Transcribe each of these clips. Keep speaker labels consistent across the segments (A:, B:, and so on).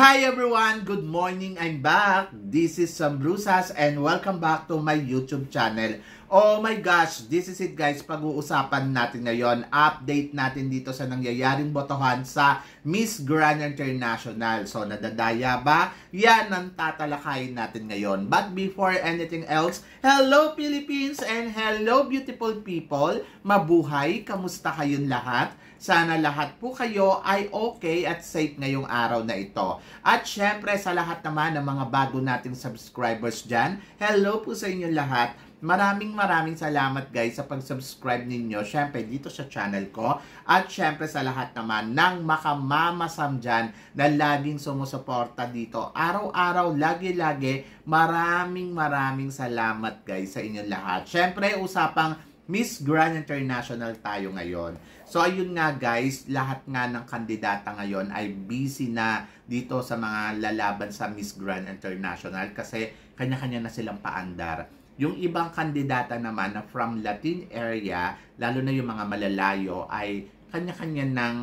A: Hi everyone! Good morning! I'm back! This is Sam Brusas and welcome back to my YouTube channel. Oh my gosh! This is it guys, pag-uusapan natin ngayon. Update natin dito sa nangyayaring botohan sa Miss Grand International. So nadadaya ba? Yan ang tatalakayin natin ngayon. But before anything else, hello Philippines and hello beautiful people! Mabuhay! Kamusta kayong lahat? Sana lahat po kayo ay okay at safe ngayong araw na ito. At syempre sa lahat naman ng mga bago nating subscribers dyan, hello po sa inyo lahat. Maraming salamat guys sa pag-subscribe ninyo. Syempre dito sa channel ko. At syempre sa lahat naman ng makamamasam dyan na laging sumusuporta dito. Araw-araw, lagi-lagi. Maraming salamat guys sa inyong lahat. Syempre usapang Miss Grand International tayo ngayon. So ayun nga guys, lahat nga ng kandidata ngayon ay busy na dito sa mga lalaban sa Miss Grand International kasi kanya-kanya na silang paandar. Yung ibang kandidata naman na from Latin area, lalo na yung mga malalayo, ay kanya-kanya ng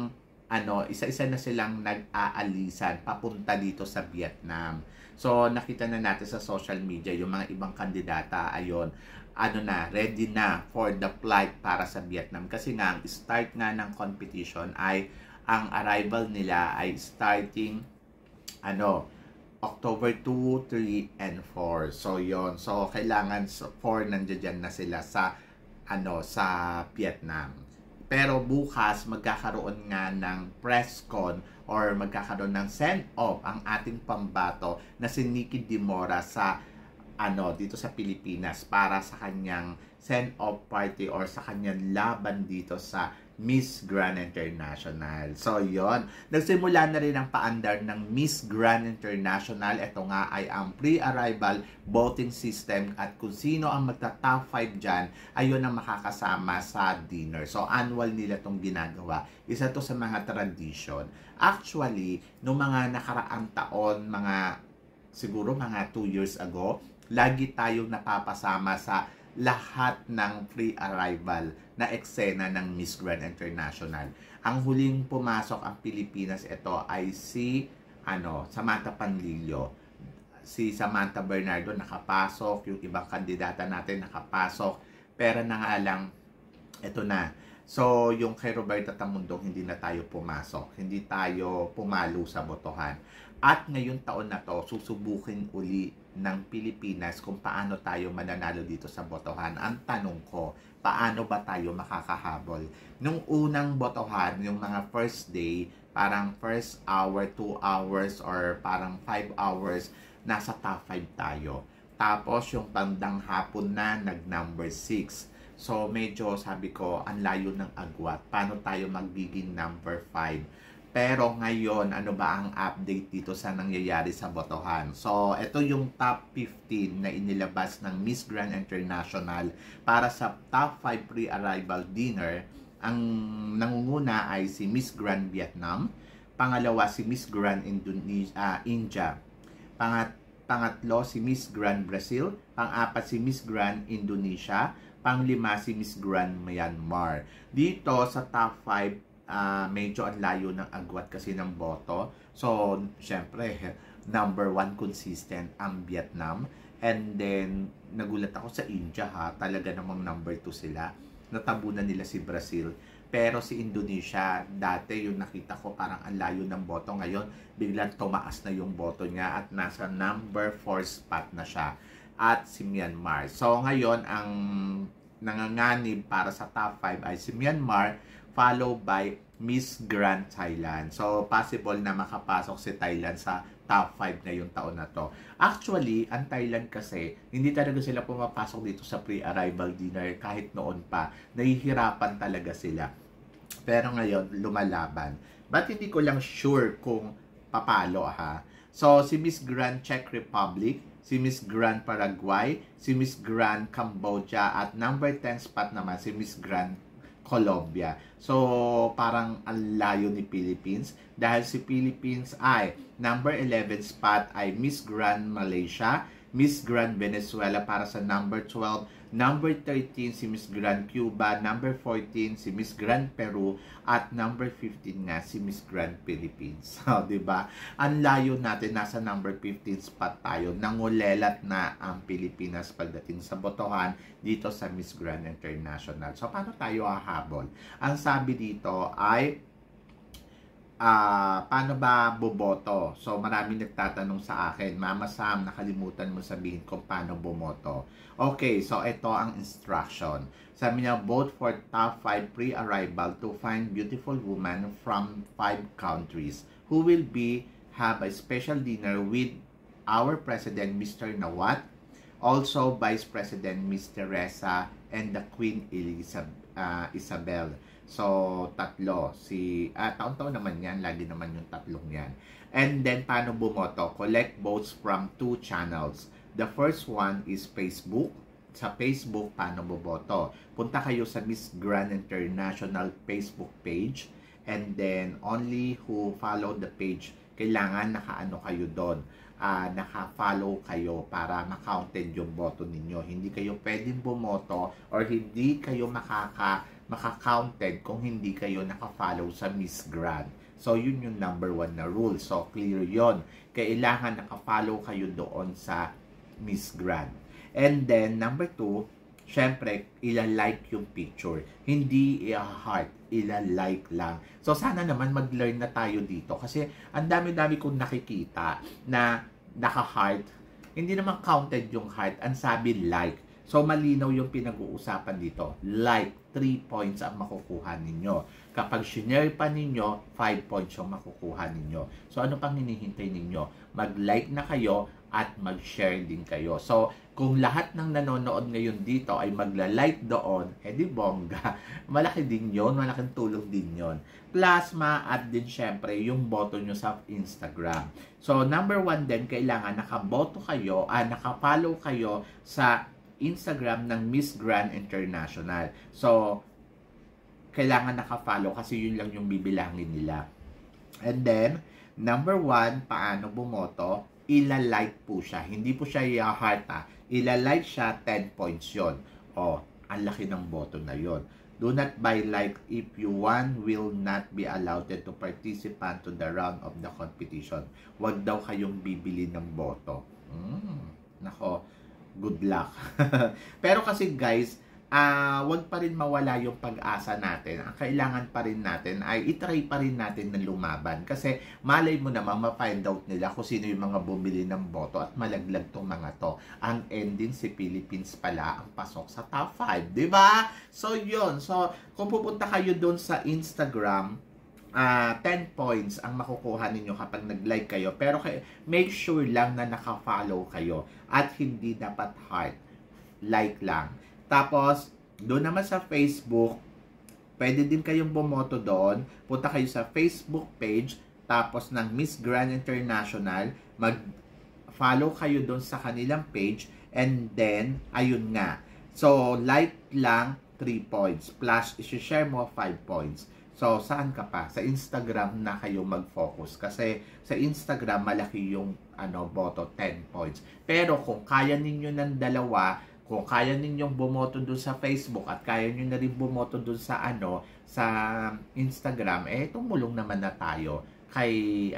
A: isa-isa na silang nag-aalisan papunta dito sa Vietnam. So nakita na natin sa social media yung mga ibang kandidata ayon ready na for the flight para sa Vietnam. Kasi nga, ang start nga ng competition ay, ang arrival nila ay starting, October 2, 3, and 4. So, yon. So, kailangan 4 nandiyan na sila sa Vietnam. Pero bukas, magkakaroon nga ng press con or magkakaroon ng send-off ang ating pambato na si Nikki Dimora sa dito sa Pilipinas para sa kanyang send-off party or sa kanyang laban dito sa Miss Grand International. So, yon. Nagsimula na rin ang paandar ng Miss Grand International. Ito nga ay ang pre-arrival voting system at kung sino ang magta-top 5 dyan, ayun ang makakasama sa dinner. So, annual nila itong ginagawa. Isa to sa mga tradition. Actually, noong mga nakaraang taon, siguro mga 2 years ago, lagi tayong napapasama sa lahat ng pre-arrival na eksena ng Miss Grand International. Ang huling pumasok ang Pilipinas, ito ay si Samantha Panlilio. Si Samantha Bernardo nakapasok, yung ibang kandidata natin nakapasok, pero na nga lang, ito na. So, yung kay Roberta Tamundong, hindi na tayo pumasok. Hindi tayo pumalo sa botohan. At ngayong taon na to, susubukin uli ng Pilipinas kung paano tayo mananalo dito sa botohan. Ang tanong ko, paano ba tayo makakahabol? Nung unang botohan, yung mga first day, parang first hour, 2 hours, or parang 5 hours, nasa top 5 tayo. Tapos yung bandang hapon na, nag-number 6. So medyo sabi ko, ang layo ng agwat. Paano tayo magbiging number 5? Pero ngayon, ano ba ang update dito sa nangyayari sa botohan? So, ito yung top 15 na inilabas ng Miss Grand International para sa top 5 pre-arrival dinner. Ang nangunguna ay si Miss Grand Vietnam. Pangalawa, si Miss Grand India. Pangatlo, si Miss Grand Brazil. Pang-apat, si Miss Grand Indonesia. Pang-lima, si Miss Grand Myanmar. Dito sa top 5, medyo ang layo ng agwat kasi ng boto. So, syempre, number 1 consistent ang Vietnam. And then, nagulat ako sa India talaga namang number 2 sila. Natabunan nila si Brazil. Pero si Indonesia, dati yung nakita ko parang ang layo ng boto. Ngayon, biglang tumaas na yung boto niya at nasa number 4 spot na siya. At si Myanmar. So, ngayon, ang nanganganib para sa top 5 ay si Myanmar, followed by Miss Grand Thailand. So, possible na makapasok si Thailand sa top 5 ngayong taon na to. Actually, ang Thailand kasi, hindi talaga sila pumapasok dito sa pre-arrival dinner kahit noon pa. Nahihirapan talaga sila. Pero ngayon, lumalaban. But hindi ko lang sure kung papalo So, si Miss Grand Czech Republic, si Miss Grand Paraguay, si Miss Grand Cambodia, at number 10 spot naman si Miss Grand Colombia. So, parang ang layo ni Philippines dahil si Philippines ay number 11 spot ay Miss Grand Malaysia, Miss Grand Venezuela para sa number 12 Number 13 si Miss Grand Cuba, number 14 si Miss Grand Peru, at number 15 nga si Miss Grand Philippines. So, 'di ba? Ang layo natin, nasa number 15 spot tayo. Nangulelat na ang Pilipinas pagdating sa botohan dito sa Miss Grand International. So, paano tayo hahabol? Ang sabi dito ay paano ba boboto? So, maraming nagtatanong sa akin, Mama Sam, nakalimutan mo sabihin kung paano bumoto. Okay, so ito ang instruction. Sabi niya, vote for top 5 pre-arrival to find beautiful women from 5 countries who will have a special dinner with our President, Mr. Nawat, also Vice President, Ms. Teresa, and the Queen Isabel. So, tatlo. Taon-taon naman yan. Lagi naman yung tatlong yan. And then, paano bumoto? Collect votes from 2 channels. The first one is Facebook. Sa Facebook, paano bumoto? Punta kayo sa Miss Grand International Facebook page. And then, only who follow the page, kailangan nakaano kayo doon. Naka-follow kayo para ma-counted yung boto ninyo. Hindi kayo pwedeng bumoto or hindi kayo maka-counted kung hindi kayo naka-follow sa Miss Grand. So, yun yung number 1 na rule. So, clear yon. Kailangan naka-follow kayo doon sa Miss Grand. And then, number 2, syempre, ilalike yung picture. Hindi i-heart, ilalike lang. So, sana naman mag-learn na tayo dito. Kasi, ang dami-dami kong nakikita na naka-heart. Hindi naman counted yung heart. Ang sabi, like. So, malinaw yung pinag-uusapan dito. Like, 3 points ang makukuha ninyo. Kapag share pa ninyo, 5 points yung makukuha ninyo. So, ano pang hinihintay ninyo? Mag-like na kayo at mag-share din kayo. So, kung lahat ng nanonood ngayon dito ay magla-like doon, edi bongga. Malaki din yon, malaking tulong din yon. Plus, ma-add din syempre yung boto nyo sa Instagram. So, number 1 din, kailangan nakaboto kayo, nakafollow kayo sa Instagram ng Miss Grand International. So, kailangan nakafollow kasi yun lang yung bibilangin nila. And then, number 1, paano bumoto? Ilalike po siya. Hindi po siya i-heart Ilalike siya, 10 points yon. Ang laki ng boto na yon. Do not buy like if you want will not be allowed to participate to the round of the competition. Huwag daw kayong bibili ng boto. Nako, good luck. Pero kasi guys, wag pa rin mawala yung pag-asa natin. Ang kailangan pa rin natin ay itry pa rin natin na lumaban. Kasi malay mo naman, ma-find out nila kung sino yung mga bumili ng boto at malaglag tong mga to. Ang ending, si Philippines pala ang pasok sa top 5. Diba? So, yun. So, kung pupunta kayo doon sa Instagram, 10 points ang makukuha ninyo kapag nag-like kayo. Pero make sure lang na naka-follow kayo at hindi dapat heart. Like lang. Tapos, doon naman sa Facebook, pwede din kayong bumoto doon. Punta kayo sa Facebook page, tapos ng Miss Grand International, mag-follow kayo doon sa kanilang page, and then, ayun nga. So, like lang, 3 points. Plus, isi-share mo 5 points. So, saan ka pa? Sa Instagram na kayo mag-focus. Kasi, sa Instagram, malaki yung boto, 10 points. Pero, kung kaya ninyo ng dalawa, kung kaya ninyong bumoto dun sa Facebook at kaya nyo na rin bumoto dun sa sa Instagram, tumulong naman na tayo kay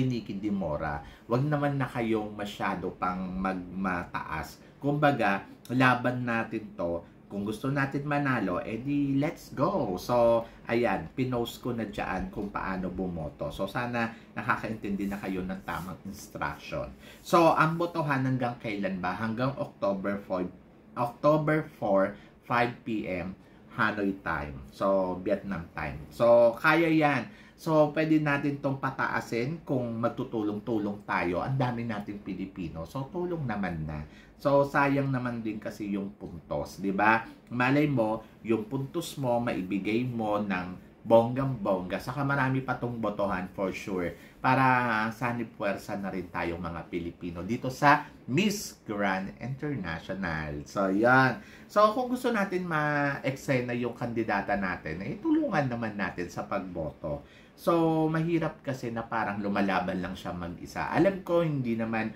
A: Nikki Dimora. Wag naman na kayong masyado pang magmataas. Kumbaga, laban natin to. Kung gusto natin manalo, edi let's go. So, ayan, pinost ko na dyan kung paano bumoto. So, sana nakakaintindi na kayo ng tamang instruction. So, ang botohan hanggang kailan ba? Hanggang October 4, 5 p.m. Hanoi time. So, Vietnam time. So, kaya yan. So, pwede natin tong pataasin kung magtutulong-tulong tayo. Ang dami nating Pilipino. So, tulong naman na. So, sayang naman din kasi yung puntos. Diba? Malay mo, yung puntos mo, maibigay mo ng bonggang-bongga. Saka marami pa tong botohan for sure. Para sanib-puwersa na rin tayong mga Pilipino dito sa Miss Grand International. So, yan. So, kung gusto natin ma-eksena yung kandidata natin, tulungan naman natin sa pagboto. So, mahirap kasi na parang lumalaban lang siya mag-isa. Alam ko, hindi naman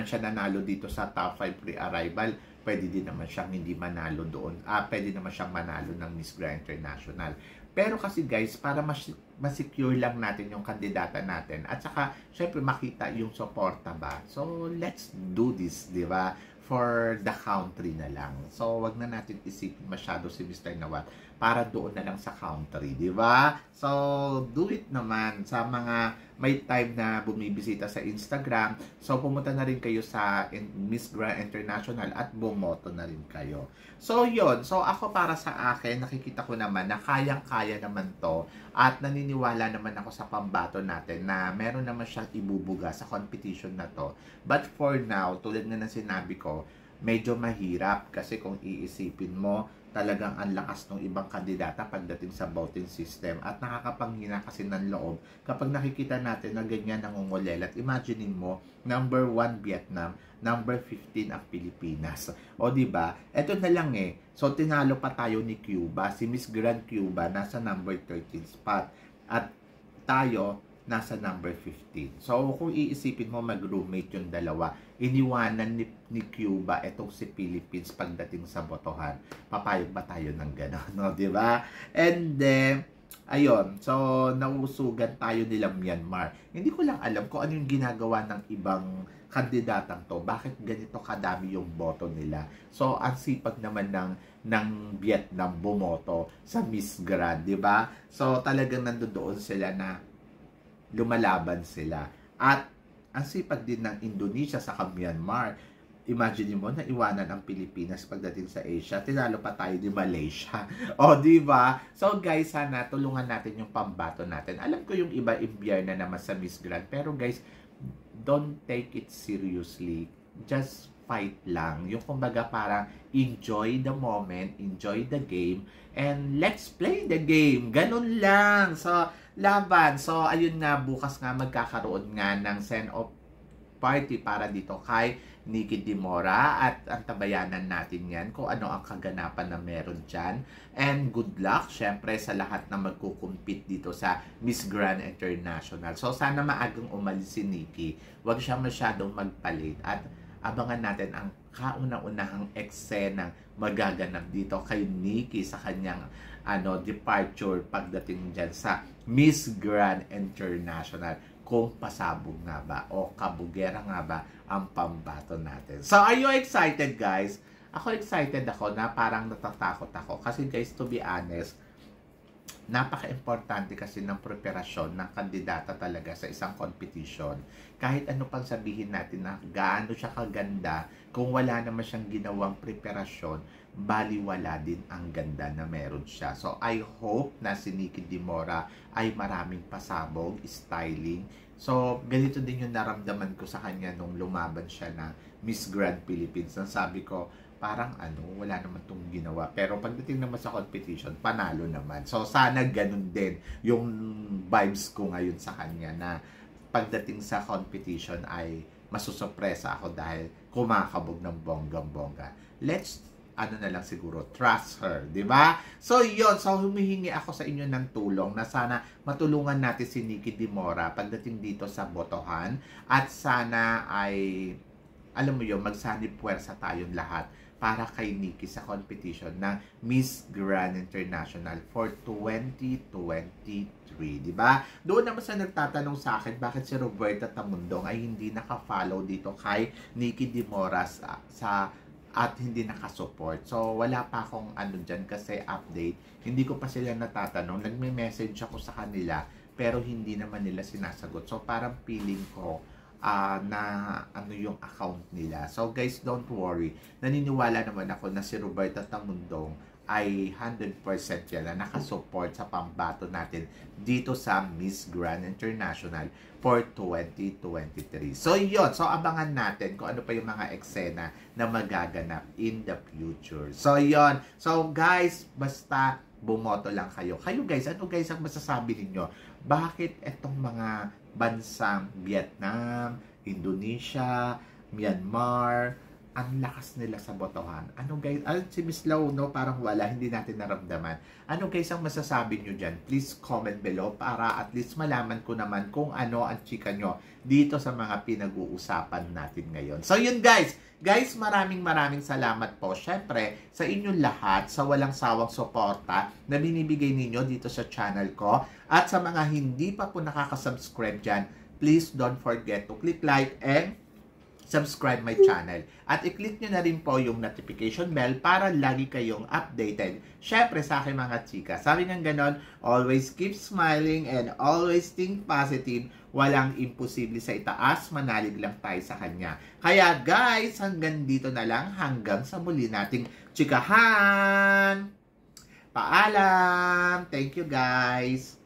A: siya nanalo dito sa top 5 pre-arrival, pwede din naman siyang hindi manalo doon. Pwede naman siyang manalo ng Miss Grand International. Pero kasi guys, para masecure lang natin yung kandidata natin at saka syempre makita yung suporta ba. So let's do this, di ba? For the country na lang. So wag na natin isipin masyado si Mr. Nawat para doon na lang sa country, di ba? So do it naman sa mga may time na bumibisita sa Instagram. So pumunta na rin kayo sa Miss Grand International at bumoto na rin kayo. So yon. So ako para sa akin, nakikita ko naman na kayang-kaya naman to at naniniwala naman ako sa pambato natin na meron naman siyang ibubuga sa competition na to. But for now, tulad nga ng sinabi ko, medyo mahirap kasi kung iisipin mo, talagang ang lakas ng ibang kandidata pagdating sa voting system at nakakapanghina kasi ng loob kapag nakikita natin na ganyan nangungulelat. Imaginein mo, number 1 Vietnam, number 15 ang Pilipinas. O di ba? Ito na lang eh. So tinalo pa tayo ni Cuba. Si Miss Grand Cuba nasa number 13 spot at tayo nasa number 15. So, kung iisipin mo, mag-roommate yung dalawa. Iniwanan ni Cuba itong si Philippines pagdating sa botohan. Papayag ba tayo ng gano'n? No? Diba? And then, ayun. So, nausugan tayo nila Myanmar. Hindi ko lang alam kung ano yung ginagawa ng ibang kandidatang to. Bakit ganito kadami yung boto nila? So, ang sipag naman ng Vietnam bumoto sa Miss Grand. Diba? So, talagang nandoon sila na lumalaban sila. At ang sipag din ng Indonesia sa Myanmar. Imagine mo na iwanan ang Pilipinas pagdating sa Asia. Tinalo pa tayo di Malaysia. O, di ba? So, guys, sana tulungan natin yung pambato natin. Alam ko yung iba imbyar na naman sa Miss Grand. Pero, guys, don't take it seriously. Just fight lang. Yung kumbaga parang enjoy the moment, enjoy the game, and let's play the game. Ganun lang. So, laban. So, ayun nga, bukas nga magkakaroon nga ng send-off party para dito kay Nikki Dimora at antabayanan natin yan kung ano ang kaganapan na meron dyan. And good luck, syempre, sa lahat na magkukumpit dito sa Miss Grand International. So, sana maagang umalis si Nikki. Huwag siya masyadong magpalit at abangan natin ang kauna-unahang eksenang magaganap dito kay Nikki sa kanyang departure pagdating dyan sa Miss Grand International. Kung pasabog nga ba o kabugera nga ba ang pambato natin. So, are you excited, guys? Ako excited ako na parang natatakot ako. Kasi guys, to be honest, napaka-importante kasi ng preparasyon ng kandidata talaga sa isang competition. Kahit ano pang sabihin natin na gaano siya kaganda, kung wala naman siyang ginawang preparasyon, baliwala din ang ganda na meron siya. So, I hope na si Nikki Dimora ay maraming pasabog, styling. So, ganito din yung naramdaman ko sa kanya nung lumaban siya na Miss Grand Philippines. Sabi ko, parang wala naman itong ginawa. Pero pagdating naman sa competition, panalo naman. So, sana ganun din yung vibes ko ngayon sa kanya na pagdating sa competition ay masusurpresa ako dahil kumakabog ng bonggang-bongga. Let's na lang siguro, trust her, di ba? So, yun. So, humihingi ako sa inyo ng tulong na sana matulungan natin si Nikki Dimora pagdating dito sa botohan at sana ay, alam mo yun, magsanib puwersa tayong lahat para kay Nikki sa competition ng Miss Grand International for 2023, di ba? Doon naman sa nagtatanong sa akin, bakit si Roberta Tamundong ay hindi naka-follow dito kay Nikki Dimora at hindi nakasupport. So, wala pa akong dyan kasi update. Hindi ko pa sila natatanong. Nagme-message ako sa kanila, pero hindi naman nila sinasagot. So, parang feeling ko na yung account nila. So, guys, don't worry. Naniniwala naman ako na si Roberta Tamundong ay 100% yan na nakasupport sa pambato natin dito sa Miss Grand International for 2023. So, yun. So, abangan natin kung ano pa yung mga eksena na magaganap in the future. So, yun. So, guys, basta bumoto lang kayo. Kayo, guys, ano guys ang masasabi ninyo? Bakit itong mga bansang Vietnam, Indonesia, Myanmar, ang lakas nila sa botohan. Ano guys, si Miss Lau, no, parang wala, hindi natin naramdaman. Ano guys ang masasabi nyo dyan? Please comment below para at least malaman ko naman kung ano ang chika nyo dito sa mga pinag-uusapan natin ngayon. So yun guys, maraming salamat po syempre sa inyong lahat sa walang sawang suporta na binibigay ninyo dito sa channel ko. At sa mga hindi pa po nakaka-subscribe dyan, please don't forget to click like and subscribe my channel. At i-click nyo na rin po yung notification bell para lagi kayong updated. Syempre sa aking mga chika, sabi nga ganon, always keep smiling and always think positive. Walang imposible sa itaas, manalig lang tayo sa kanya. Kaya guys, hanggang dito na lang, hanggang sa muli nating chikahan. Paalam! Thank you guys!